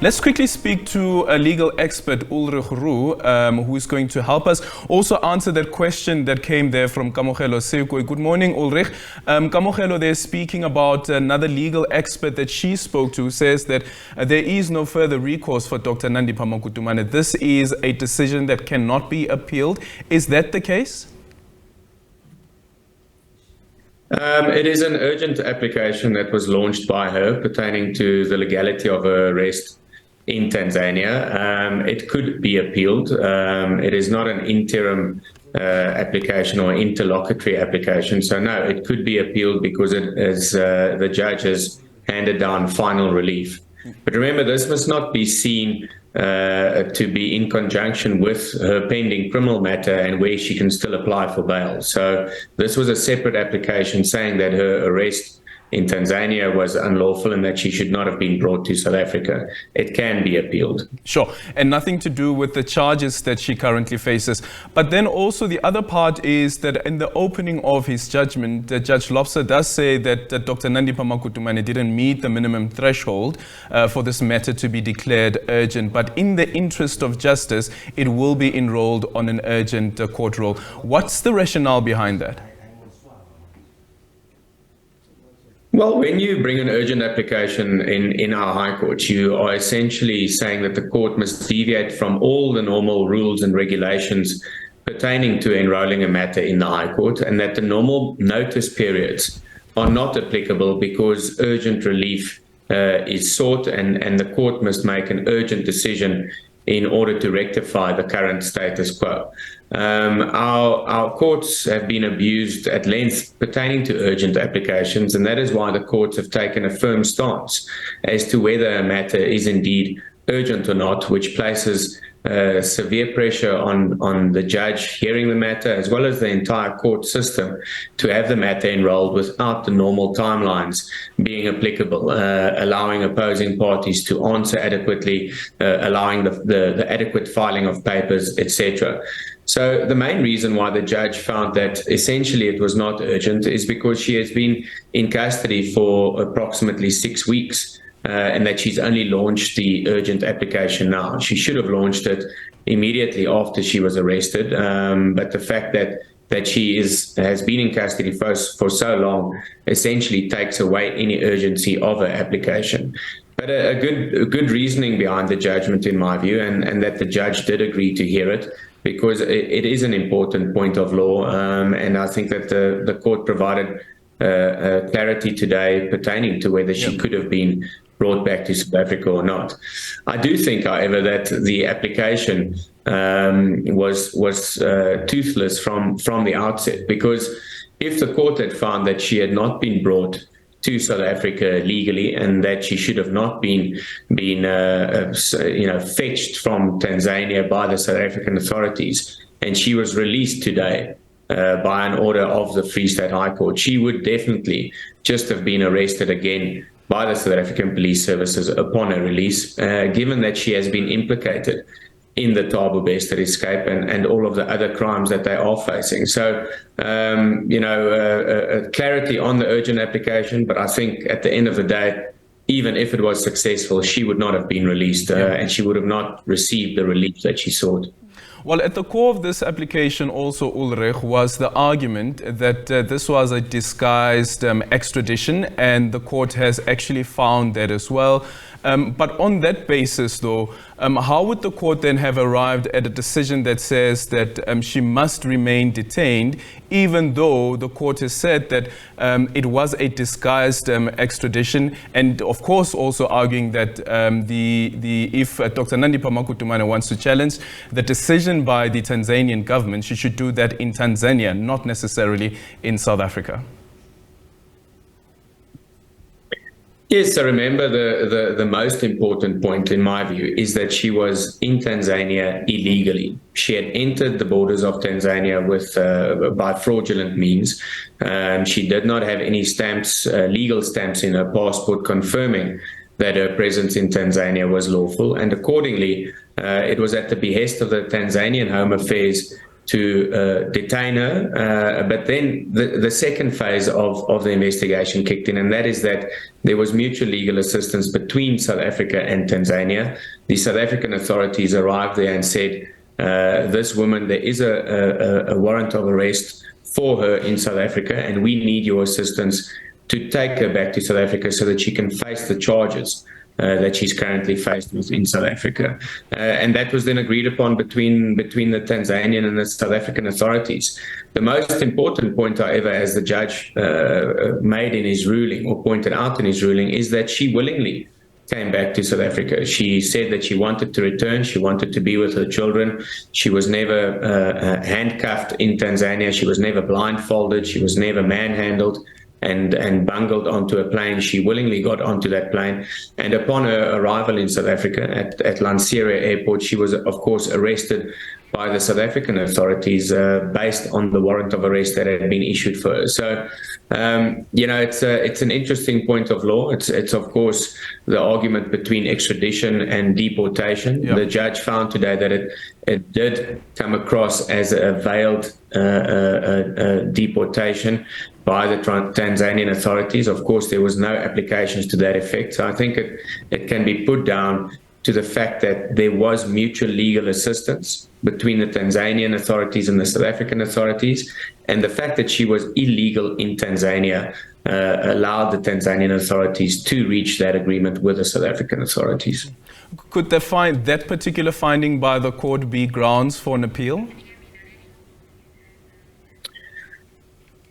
Let's quickly speak to a legal expert, Ulrich Roux, who is going to help us also answer that question that came there from Kamogelo Sekwe. Good morning, Ulrich. Kamogelo, they're speaking about another legal expert that she spoke to, who says that there is no further recourse for Dr. Nandipha Magudumana. This is a decision that cannot be appealed. Is that the case? It is an urgent application that was launched by her pertaining to the legality of her arrest in Tanzania. It could be appealed. It is not an interim application or interlocutory application. So no, it could be appealed because the judge has handed down final relief. But remember, this must not be seen to be in conjunction with her pending criminal matter and where she can still apply for bail. So this was a separate application saying that her arrest in Tanzania was unlawful and that she should not have been brought to South Africa. It can be appealed. Sure, and nothing to do with the charges that she currently faces. But then also the other part is that in the opening of his judgment, Judge Lobster does say that Dr. Nandipha Magudumana didn't meet the minimum threshold for this matter to be declared urgent. But in the interest of justice, it will be enrolled on an urgent court roll. What's the rationale behind that? Well, when you bring an urgent application in our High Court, you are essentially saying that the court must deviate from all the normal rules and regulations pertaining to enrolling a matter in the High Court, and that the normal notice periods are not applicable because urgent relief is sought, and the court must make an urgent decision in order to rectify the current status quo. Our courts have been abused at length pertaining to urgent applications, and that is why the courts have taken a firm stance as to whether a matter is indeed urgent or not, which places severe pressure on the judge hearing the matter, as well as the entire court system, to have the matter enrolled without the normal timelines being applicable, allowing opposing parties to answer adequately, allowing the adequate filing of papers, etc. So the main reason why the judge found that essentially it was not urgent is because she has been in custody for approximately 6 weeks. And that she's only launched the urgent application now. She should have launched it immediately after she was arrested. But the fact that she has been in custody for so long essentially takes away any urgency of her application. But a good reasoning behind the judgment, in my view, and that the judge did agree to hear it, because it is an important point of law. And I think that the court provided clarity today pertaining to whether she could have been brought back to South Africa or not. I do think, however, that the application was toothless from the outset, because if the court had found that she had not been brought to South Africa legally and that she should have not been fetched from Tanzania by the South African authorities, and she was released today by an order of the Free State High Court, she would definitely just have been arrested again by the South African Police Services upon her release, given that she has been implicated in the Thabo Bester escape and all of the other crimes that they are facing. So, clarity on the urgent application, but I think at the end of the day, even if it was successful, she would not have been released and she would have not received the relief that she sought. Well, at the core of this application also, Ulrich, was the argument that this was a disguised extradition, and the court has actually found that as well. But on that basis, though, how would the court then have arrived at a decision that says that she must remain detained, even though the court has said that it was a disguised extradition, and of course also arguing that if Dr. Nandipha Magudumana wants to challenge the decision by the Tanzanian government, she should do that in Tanzania, not necessarily in South Africa? Yes, so remember the most important point in my view is that she was in Tanzania illegally. She had entered the borders of Tanzania by fraudulent means. She did not have any stamps, legal stamps in her passport confirming that her presence in Tanzania was lawful, and accordingly, it was at the behest of the Tanzanian Home Affairs to detain her. But then the second phase of the investigation kicked in, and that is that there was mutual legal assistance between South Africa and Tanzania. The South African authorities arrived there and said, this woman, there is a warrant of arrest for her in South Africa, and we need your assistance to take her back to South Africa so that she can face the charges that she's currently faced with in South Africa. And that was then agreed upon between the Tanzanian and the South African authorities. The most important point, however, as the judge made in his ruling, or pointed out in his ruling, is that she willingly came back to South Africa. She said that she wanted to return. She wanted to be with her children. She was never handcuffed in Tanzania. She was never blindfolded. She was never manhandled and bungled onto a plane. She willingly got onto that plane. And upon her arrival in South Africa at Lanseria Airport, she was, of course, arrested by the South African authorities based on the warrant of arrest that had been issued for her. So, it's an interesting point of law. It's of course the argument between extradition and deportation. Yep. The judge found today that it did come across as a veiled deportation by the Tanzanian authorities. Of course, there was no applications to that effect. So I think it can be put down to the fact that there was mutual legal assistance between the Tanzanian authorities and the South African authorities, and the fact that she was illegal in Tanzania allowed the Tanzanian authorities to reach that agreement with the South African authorities. Could that particular finding by the court be grounds for an appeal?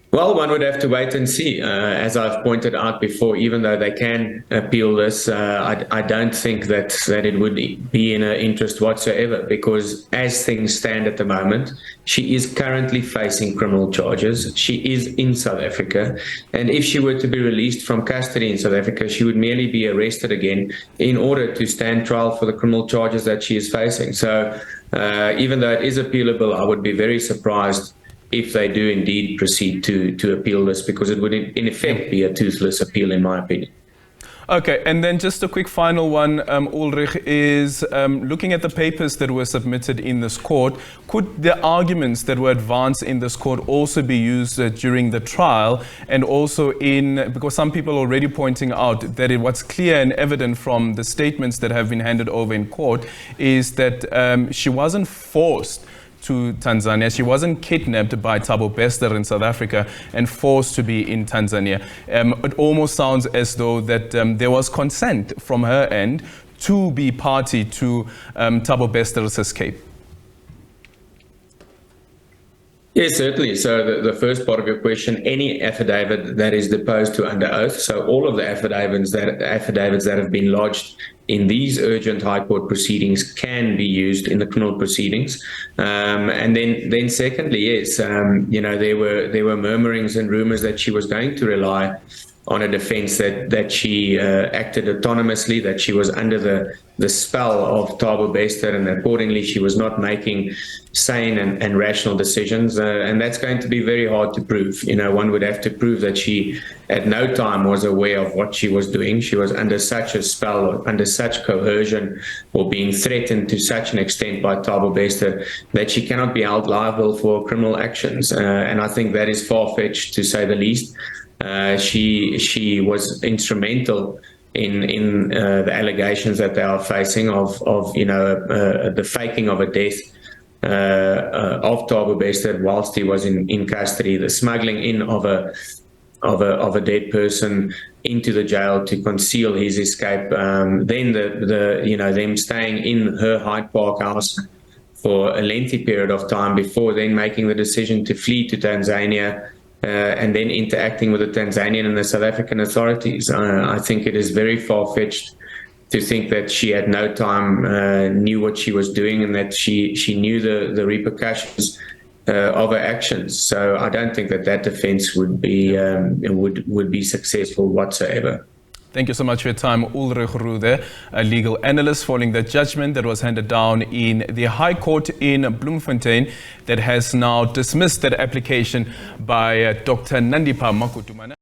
Well, one would have to wait and see. As I've pointed out before, even though they can appeal this, I don't think that it would be in her interest whatsoever, because as things stand at the moment, she is currently facing criminal charges. She is in South Africa. And if she were to be released from custody in South Africa, she would merely be arrested again in order to stand trial for the criminal charges that she is facing. So even though it is appealable, I would be very surprised if they do indeed proceed to appeal this, because it would in effect be a toothless appeal, in my opinion. Okay, and then just a quick final one, Ulrich, is looking at the papers that were submitted in this court, could the arguments that were advanced in this court also be used during the trial? And also because some people are already pointing out that what's clear and evident from the statements that have been handed over in court is that she wasn't forced to Tanzania. She wasn't kidnapped by Thabo Bester in South Africa and forced to be in Tanzania. It almost sounds as though that there was consent from her end to be party to Thabo Bester's escape. Yes, certainly. So the first part of your question, any affidavit that is deposed to under oath, so all of the affidavits that have been lodged in these urgent High Court proceedings can be used in the criminal proceedings. And then secondly, yes, there were murmurings and rumors that she was going to rely on a defense that she acted autonomously, that she was under the spell of Thabo Bester, and accordingly she was not making sane and rational decisions. And that's going to be very hard to prove. One would have to prove that she at no time was aware of what she was doing. She was under such a spell, or under such coercion, or being threatened to such an extent by Thabo Bester that she cannot be held liable for criminal actions. And I think that is far-fetched, to say the least. She was instrumental in the allegations that they are facing of the faking of a death of Thabo Bester whilst he was in custody, the smuggling in of a dead person into the jail to conceal his escape, then them staying in her Hyde Park house for a lengthy period of time before then making the decision to flee to Tanzania. And then interacting with the Tanzanian and the South African authorities. I think it is very far-fetched to think that she at no time knew what she was doing, and that she knew the repercussions of her actions. So I don't think that defense would be successful whatsoever. Thank you so much for your time, Ulrich Roux, a legal analyst, following the judgment that was handed down in the High Court in Bloemfontein that has now dismissed that application by Dr Nandipha Magudumana.